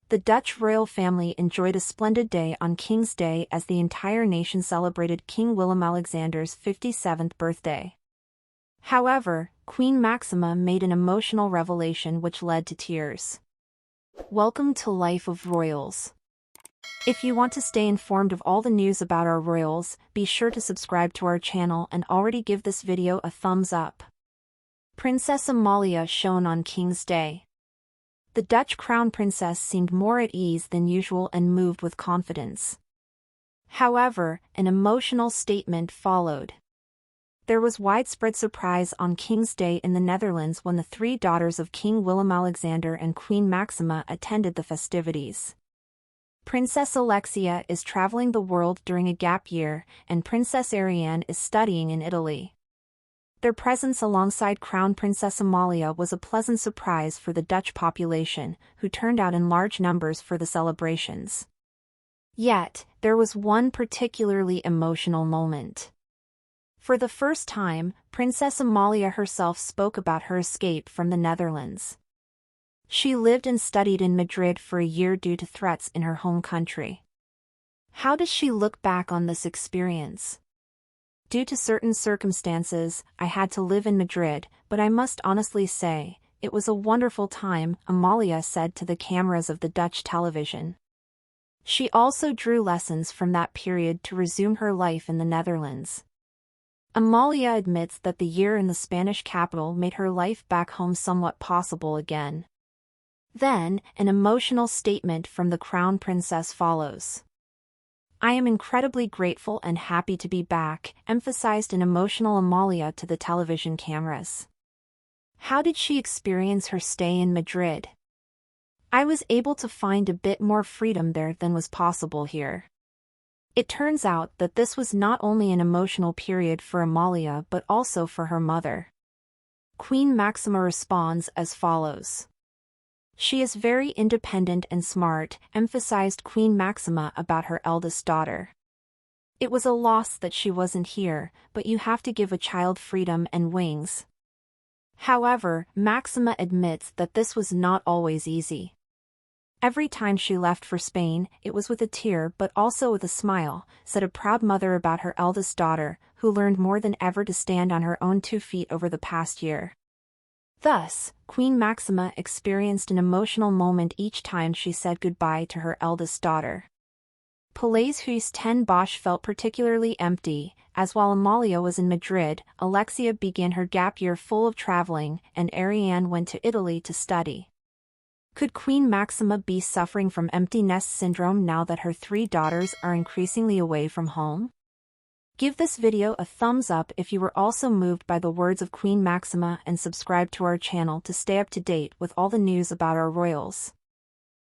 The Dutch royal family enjoyed a splendid day on King's Day as the entire nation celebrated King Willem-Alexander's 57th birthday. However, Queen Máxima made an emotional revelation which led to tears. Welcome to Life of Royals. If you want to stay informed of all the news about our royals, be sure to subscribe to our channel and already give this video a thumbs up. Princess Amalia shone on King's Day. The Dutch crown princess seemed more at ease than usual and moved with confidence. However, an emotional statement followed. There was widespread surprise on King's Day in the Netherlands when the three daughters of King Willem-Alexander and Queen Máxima attended the festivities. Princess Alexia is traveling the world during a gap year, and Princess Ariane is studying in Italy. Their presence alongside Crown Princess Amalia was a pleasant surprise for the Dutch population, who turned out in large numbers for the celebrations. Yet, there was one particularly emotional moment. For the first time, Princess Amalia herself spoke about her escape from the Netherlands. She lived and studied in Madrid for a year due to threats in her home country. How does she look back on this experience? Due to certain circumstances, I had to live in Madrid, but I must honestly say, it was a wonderful time, Amalia said to the cameras of the Dutch television. She also drew lessons from that period to resume her life in the Netherlands. Amalia admits that the year in the Spanish capital made her life back home somewhat possible again. Then, an emotional statement from the Crown Princess follows. I am incredibly grateful and happy to be back, emphasized an emotional Amalia to the television cameras. How did she experience her stay in Madrid? I was able to find a bit more freedom there than was possible here. It turns out that this was not only an emotional period for Amalia but also for her mother. Queen Máxima responds as follows. She is very independent and smart, emphasized Queen Máxima about her eldest daughter. It was a loss that she wasn't here, but you have to give a child freedom and wings. However, Máxima admits that this was not always easy. Every time she left for Spain, it was with a tear but also with a smile, said a proud mother about her eldest daughter, who learned more than ever to stand on her own 2 feet over the past year. Thus, Queen Máxima experienced an emotional moment each time she said goodbye to her eldest daughter. Palais Huis ten Bosch felt particularly empty, as while Amalia was in Madrid, Alexia began her gap year full of traveling, and Ariane went to Italy to study. Could Queen Máxima be suffering from empty nest syndrome now that her 3 daughters are increasingly away from home? Give this video a thumbs up if you were also moved by the words of Queen Máxima and subscribe to our channel to stay up to date with all the news about our royals.